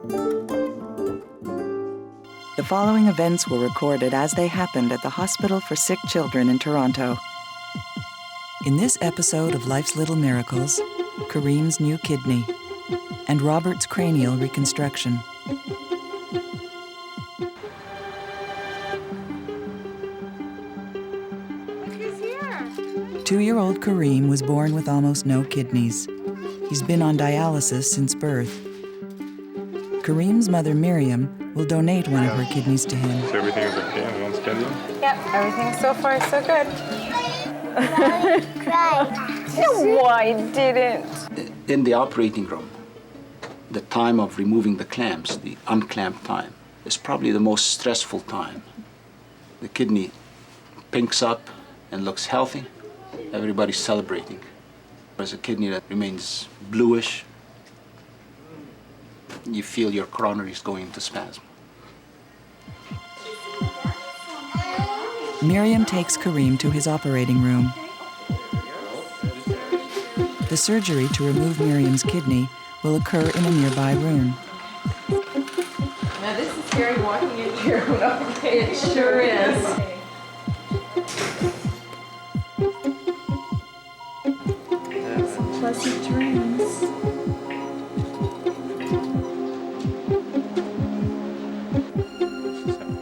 The following events were recorded as they happened at the Hospital for Sick Children in Toronto. In this episode of Life's Little Miracles, Kareem's new kidney and Robert's cranial reconstruction. He's here. 2-year-old Kareem was born with almost no kidneys. He's been on dialysis since birth. Kareem's mother, Miriam, will donate one of her kidneys to him. So everything is okay and on schedule? Yep, everything so far so good. No, I didn't. In the operating room, the time of removing the clamps, the unclamped time, is probably the most stressful time. The kidney pinks up and looks healthy. Everybody's celebrating. There's a kidney that remains bluish. You feel your coronaries going into spasm. Miriam takes Kareem to his operating room. The surgery to remove Miriam's kidney will occur in a nearby room. Now this is scary walking in here. Okay, it sure is. Some pleasant dreams.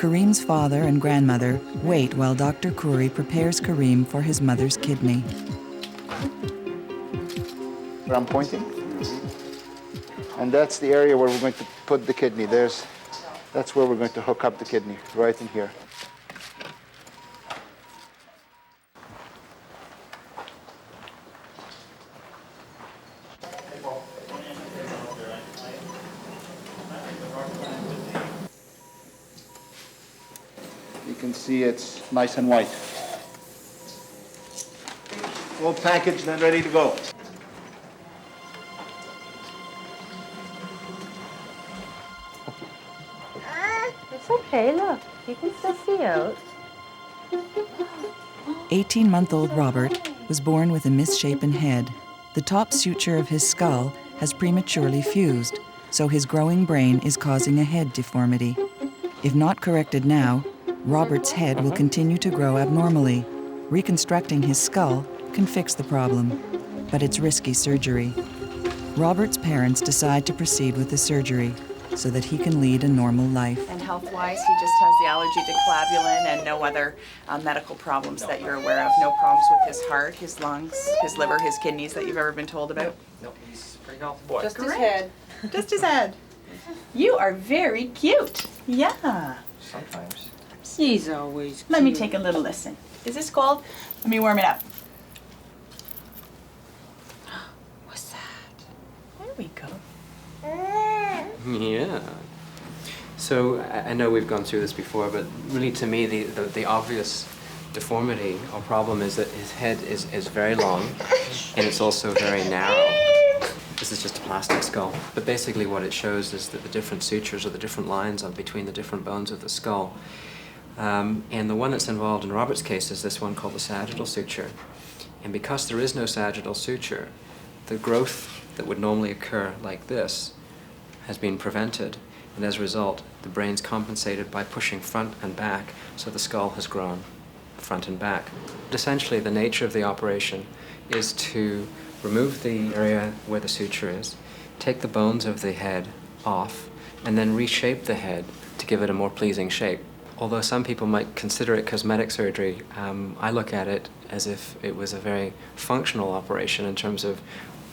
Kareem's father and grandmother wait while Dr. Khoury prepares Kareem for his mother's kidney. Where I'm pointing. And that's the area where we're going to put the kidney. That's where we're going to hook up the kidney, right in here. You can see it's nice and white. All packaged and ready to go. It's okay, look. You can still see out. 18-month-old Robert was born with a misshapen head. The top suture of his skull has prematurely fused, so his growing brain is causing a head deformity. If not corrected now, Robert's head will continue to grow abnormally. Reconstructing his skull can fix the problem, but it's risky surgery. Robert's parents decide to proceed with the surgery so that he can lead a normal life. And health-wise, he just has the allergy to clavulin and no other medical problems that you're aware of. No problems with his heart, his lungs, his liver, his kidneys that you've ever been told about? Nope, he's a pretty healthy boy. Just his head. Just his head. You are very cute. Yeah. Sometimes. He's always cute. Let me take a little listen. Is this cold? Let me warm it up. What's that? There we go. Yeah. So I know we've gone through this before, but really to me the obvious deformity or problem is that his head is very long and it's also very narrow. This is just a plastic skull. But basically what it shows is that the different sutures or the different lines on between the different bones of the skull. And the one that's involved in Robert's case is this one called the sagittal suture. And because there is no sagittal suture, the growth that would normally occur like this has been prevented, and as a result, the brain's compensated by pushing front and back, so the skull has grown front and back. But essentially, the nature of the operation is to remove the area where the suture is, take the bones of the head off, and then reshape the head to give it a more pleasing shape. Although some people might consider it cosmetic surgery, I look at it as if it was a very functional operation in terms of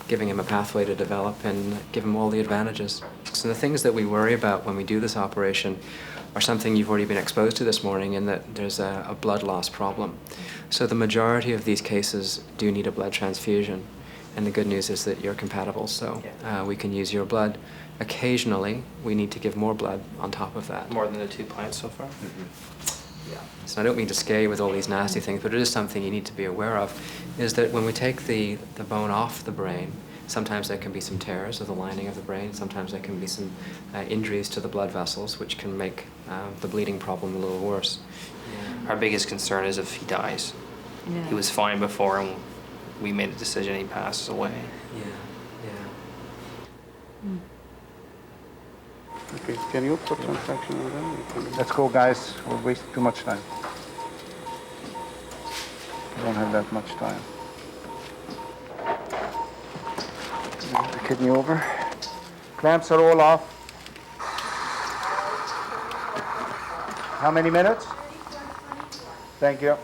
giving him a pathway to develop and give him all the advantages. So the things that we worry about when we do this operation are something you've already been exposed to this morning, in that there's a blood loss problem. So the majority of these cases do need a blood transfusion. And the good news is that you're compatible, so we can use your blood. Occasionally, we need to give more blood on top of that. More than the 2 plants so far? Yeah. So I don't mean to scare you with all these nasty things, but it is something you need to be aware of, is that when we take the bone off the brain, sometimes there can be some tears of the lining of the brain, sometimes there can be some injuries to the blood vessels, which can make the bleeding problem a little worse. Our biggest concern is if he dies. Yeah. He was fine before, and we made a decision, he passes away. Yeah, yeah. Okay, can you put some traction on them? Let's go, guys. We're wasting too much time. We don't have that much time. Move the kidney over. Clamps are all off. How many minutes? Thank you.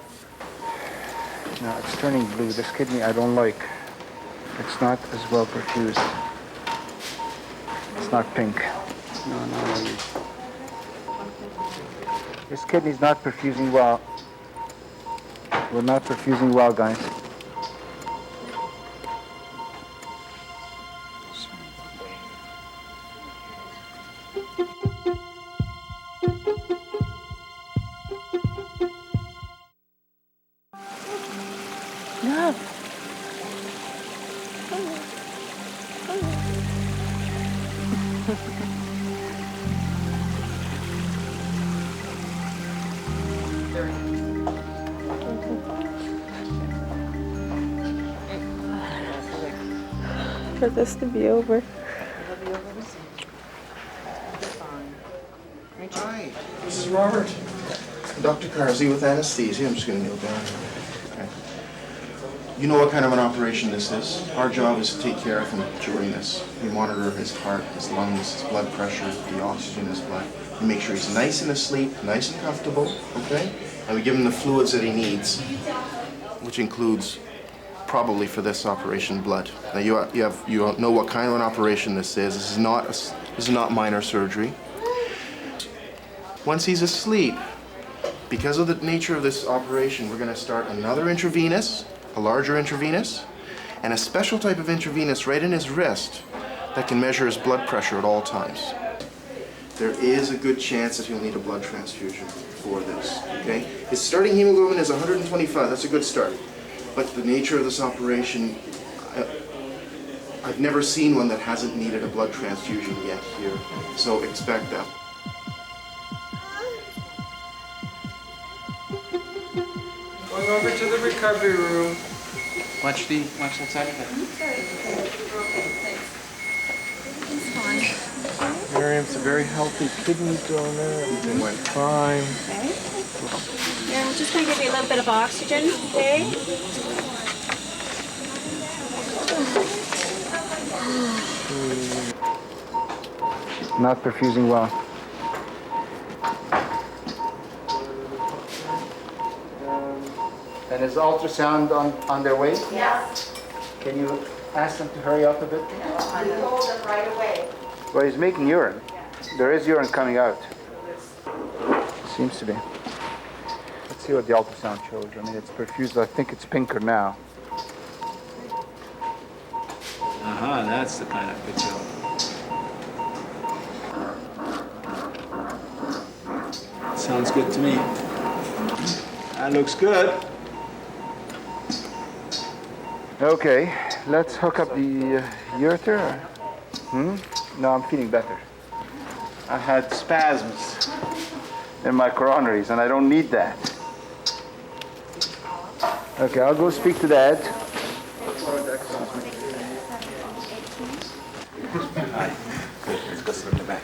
Now it's turning blue. This kidney I don't like. It's not as well perfused. It's not pink. No, no, really. This kidney's not perfusing well. We're not perfusing well, guys. For this to be over. Hi, this is Robert. Dr. Carsey with anesthesia. I'm just going to kneel down. Okay. You know what kind of an operation this is. Our job is to take care of him during this. We monitor his heart, his lungs, his blood pressure, the oxygen in his blood. We make sure he's nice and asleep, nice and comfortable, okay? And we give him the fluids that he needs, which includes probably for this operation blood. Now you know what kind of an operation this is. This is not minor surgery. Once he's asleep, because of the nature of this operation, we're going to start another intravenous, a larger intravenous, and a special type of intravenous right in his wrist that can measure his blood pressure at all times. There is a good chance that he'll need a blood transfusion for this, okay? His starting hemoglobin is 125, that's a good start. But the nature of this operation, I've never seen one that hasn't needed a blood transfusion yet here, so expect that. Going over to the recovery room. Watch that side of it. Miriam's a very healthy kidney donor. Everything went fine. Yeah, I'm just going to give you a little bit of oxygen, okay? Not perfusing well. And is ultrasound on their way? Yes. Can you ask them to hurry up a bit? I told them right away. Well, he's making urine. There is urine coming out. Seems to be. Let's see what the ultrasound shows. I mean, it's perfused. I think it's pinker now. That's the kind of picture. Sounds good to me. That looks good. Okay, let's hook up the ureter. No, I'm feeling better. I had spasms in my coronaries, and I don't need that. Okay, I'll go speak to Dad. Hi. Good. Let's go sit in the back.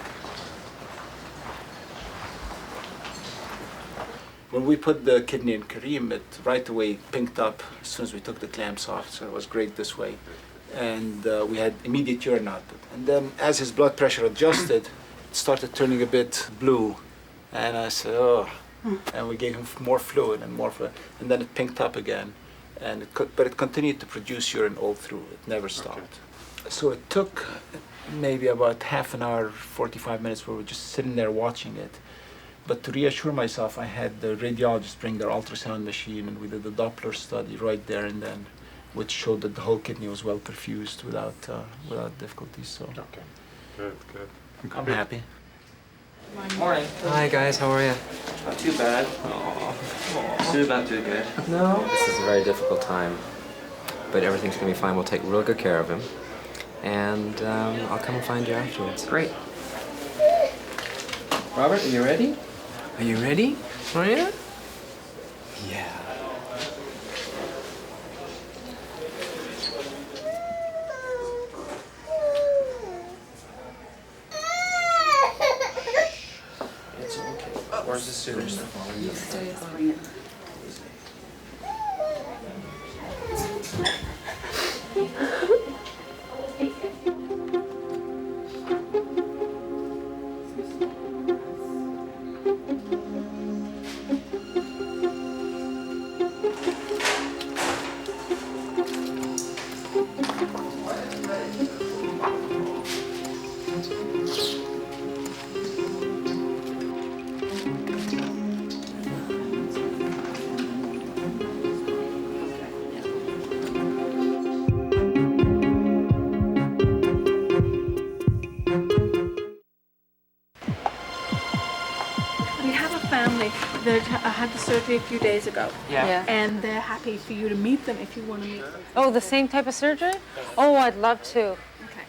When we put the kidney in Kareem, it right away pinked up as soon as we took the clamps off, so it was great this way. And we had immediate urine output. And then as his blood pressure adjusted, it started turning a bit blue. And I said, oh. And we gave him more fluid, and and then it pinked up again. And but it continued to produce urine all through. It never stopped. So it took maybe about half an hour, 45 minutes, where we were just sitting there watching it. But to reassure myself, I had the radiologist bring their ultrasound machine, and we did the Doppler study right there and then, which showed that the whole kidney was well perfused without difficulties. So Okay, good. I'm happy. Morning. Hi guys, how are you? Not too bad. Still not too good. No. This is a very difficult time, but everything's gonna be fine. We'll take real good care of him, and I'll come and find you afterwards. Great. Robert, are you ready? Are you ready? Are you? Yeah. Where's the student? We have a family that had the surgery a few days ago. Yeah. And they're happy for you to meet them if you want to meet them. Oh, the same type of surgery? Oh, I'd love to. Okay.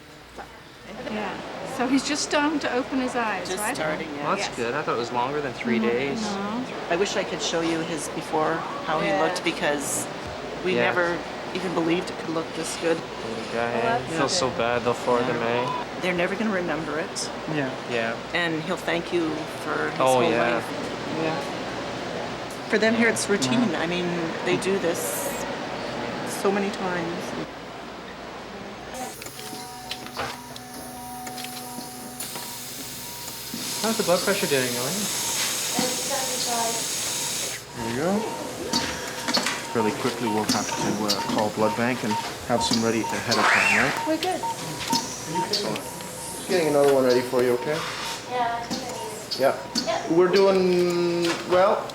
Yeah. So he's just starting to open his eyes, Just right? starting, yeah. Well, that's good. I thought it was longer than 3 days. I wish I could show you his before, how he looked, because we Yeah. never even believed it could look this good. I feel so bad though for them, eh? They're never going to remember it, Yeah. Yeah. and he'll thank you for his Oh, whole yeah. life. Yeah. For them here, it's routine. I mean, they do this so many times. How's the blood pressure doing, Elaine? There you go. Fairly quickly, we'll have to call blood bank and have some ready ahead of time, right? We're good. Excellent. Just getting another one ready for you, okay? Yeah. Yeah. We're doing, well,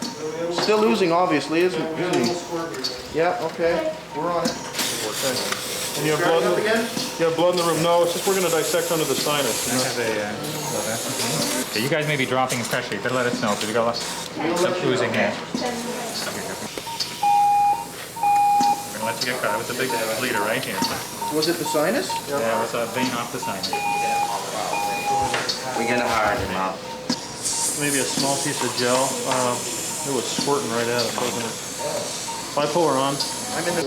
still losing, obviously, isn't he? Yeah, okay. We're on it. And you have blood in you have blood in the room? No, it's just we're going to dissect under the sinus. Okay, you guys may be dropping pressure. You better let us know because we got some oozing here. We're going to let you get cut. It was a big bleeder right here. Was it the sinus? Yeah, it was a vein off the sinus. We're gonna hard him up. Maybe a small piece of gel. It was squirting right at us, wasn't it? Bipolar on. I'm in the...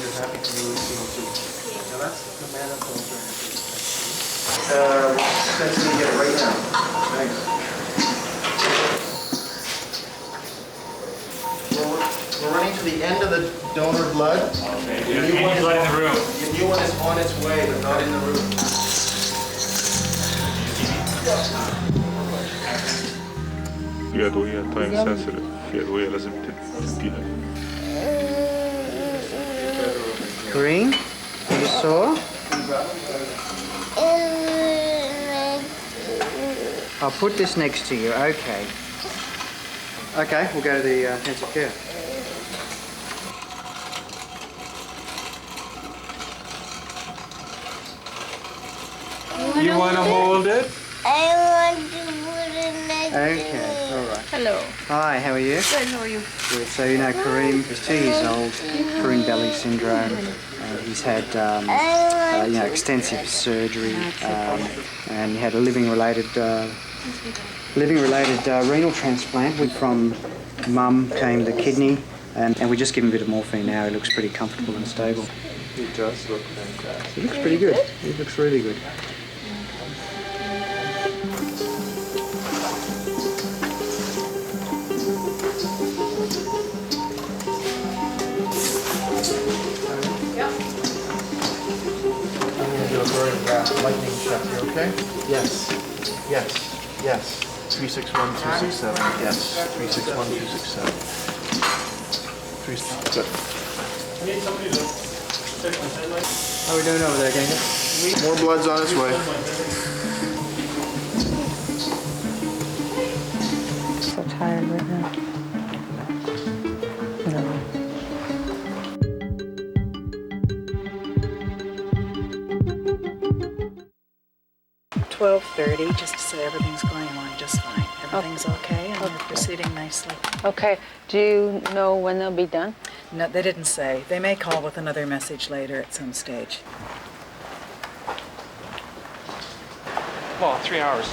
You're happy to lose CO2. Now that's the manifold. Sensing to get it right now. Thanks. We're running to the end of the donor blood. Okay, you need blood in the room. The new one is on its way, but not in the room. في أدوية تايم سنسيتيف، في أدوية لازم تديها. Kareem, you saw? I'll put this next to you, okay. Okay, we'll go to the intensive care. You want to hold it? I want to put it next Okay, all right. Hello. Hi, how are you? Good, how are you? Good. So you know Kareem is 2 years old, Kareem belly syndrome. He's had extensive surgery, and he had a living-related renal transplant. From mum came the kidney, and we just give him a bit of morphine now. He looks pretty comfortable and stable. He does look fantastic. He looks pretty good. He looks really good. I'm going to do a very fast lightning check here, okay? Yes. Yes. Yes. 361267. Yes. 361267. Good. How are we doing over there, Genghis? More blood's on its way. So tired right now. No. 12:30, just to say everything's going along just fine. Everything's okay, and they're proceeding nicely. Okay. Do you know when they'll be done? No, they didn't say. They may call with another message later at some stage. Well, 3 hours.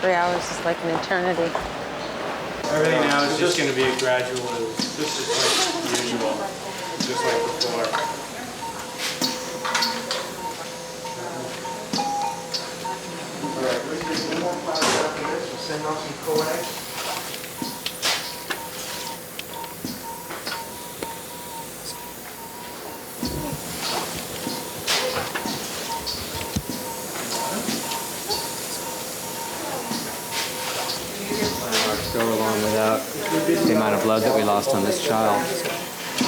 3 hours is like an eternity. Everything now is just going to be a gradual. This is like usual, just like before. All right. without the amount of blood that we lost on this child.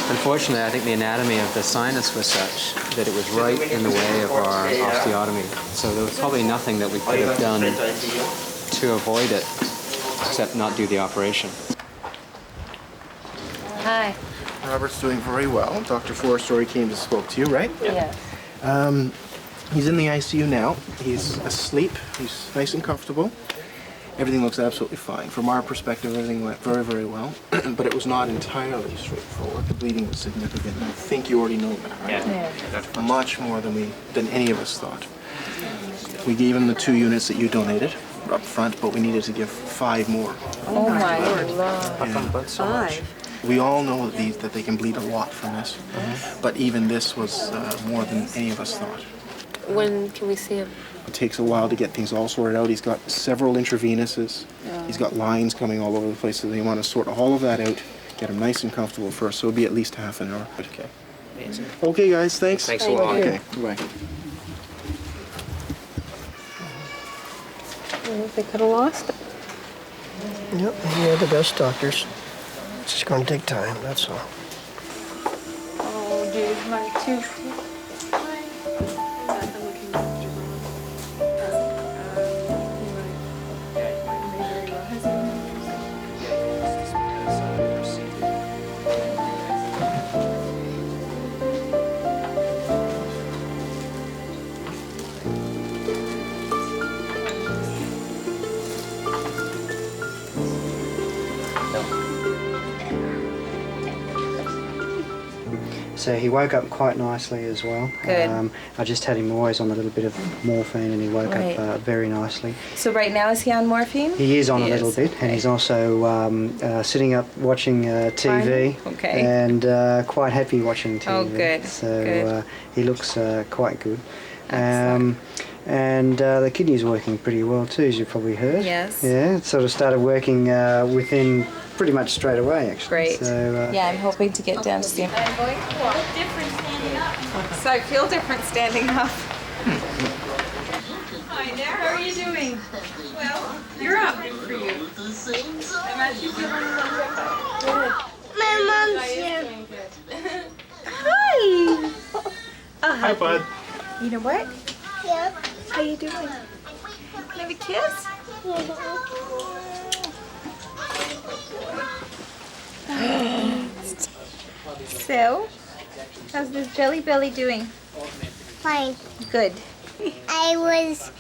Unfortunately, I think the anatomy of the sinus was such that it was right in the way of our osteotomy. So there was probably nothing that we could have done to avoid it, except not do the operation. Hi. Robert's doing very well. Dr. Forrester came to spoke to you, right? Yes. He's in the ICU now. He's asleep. He's nice and comfortable. Everything looks absolutely fine. From our perspective, everything went very, very well. But it was not entirely straightforward. The bleeding was significant. I think you already know that, right? Yeah. Much more than any of us thought. We gave him the 2 units that you donated up front, but we needed to give 5 more. Oh my Lord. Yeah. 5? We all know that they can bleed a lot from this, but even this was more than any of us thought. When can we see him? It takes a while to get things all sorted out. He's got several intravenous's. He's got lines coming all over the place, so they want to sort all of that out, get him nice and comfortable first, so it'll be at least half an hour. Okay. Amazing. Okay, guys, thanks. Thanks a lot. Okay, bye. They could have lost it. Yep, we are the best doctors. It's just going to take time, that's all. Oh, dude, my tooth. So he woke up quite nicely as well. Good. I just had him always on a little bit of morphine and he woke up very nicely. So right now is he on morphine? He is on a little bit, and he's also sitting up watching TV and quite happy watching TV. Oh, good. So Good. He looks quite good. And the kidney's working pretty well too, as you've probably heard. Yes. Yeah, it sort of started working within pretty much straight away, actually. Great. So, yeah, I'm hoping to get down to see him. I'm going to look different standing up. So I feel different standing up. Hi there, how are you doing? Well, you're up. Good for you. I'm actually feeling a little bit better. Good. My mom's here. Hi. Hi, bud. You know what? Yeah. How you doing? Can I have a kiss? So, how's this jelly belly doing? Fine. Good. I was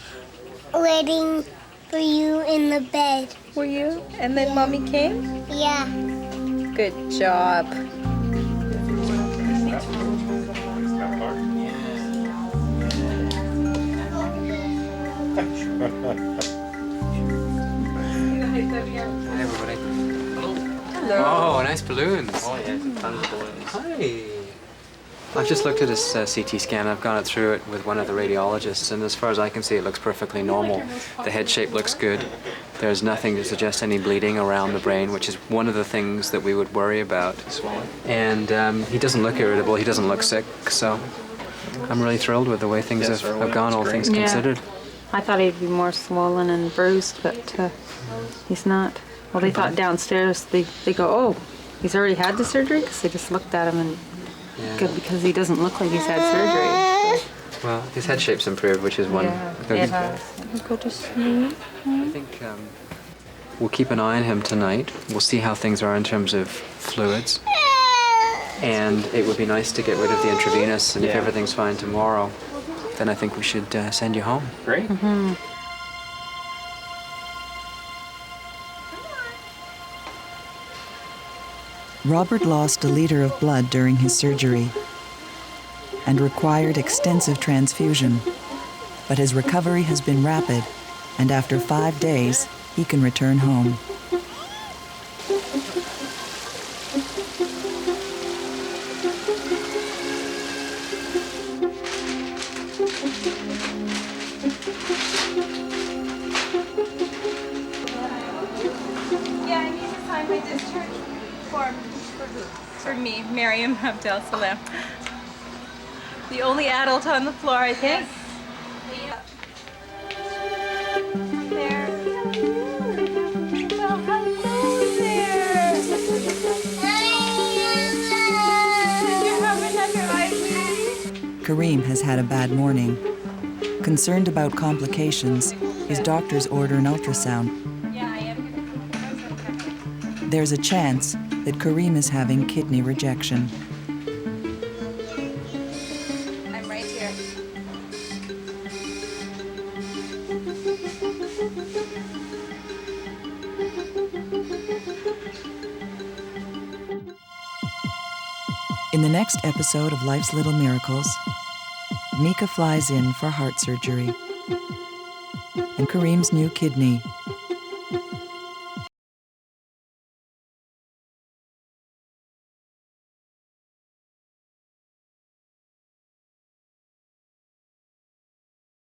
waiting for you in the bed. Were you? And then mommy came? Yeah. Good job. Hi, everybody. Hello. Oh, nice balloons. Oh, yeah, tons of balloons. Hi. I've just looked at this CT scan. I've gone through it with one of the radiologists, and as far as I can see, it looks perfectly normal. The head shape looks good. There's nothing to suggest any bleeding around the brain, which is one of the things that we would worry about. And he doesn't look irritable. He doesn't look sick. So I'm really thrilled with the way things have gone, all things considered. I thought he'd be more swollen and bruised, but he's not. Well, they thought downstairs, they go, oh, he's already had the surgery? Because they just looked at him and good, because he doesn't look like he's had surgery. So. Well, his head shape's improved, which is one. Yeah, go to sleep. I think we'll keep an eye on him tonight. We'll see how things are in terms of fluids. And it would be nice to get rid of the intravenous, and if everything's fine tomorrow, then I think we should send you home. Great. Mm-hmm. Robert lost a liter of blood during his surgery and required extensive transfusion, but his recovery has been rapid, and after 5 days, he can return home. Yeah, I need to sign my discharge form for me, Miriam Abdel Salem. The only adult on the floor, I think. There. Well, hello there. Kareem has had a bad morning. Concerned about complications, his doctors order an ultrasound. There's a chance that Kareem is having kidney rejection. I'm right here. In the next episode of Life's Little Miracles, Mika flies in for heart surgery. And Kareem's new kidney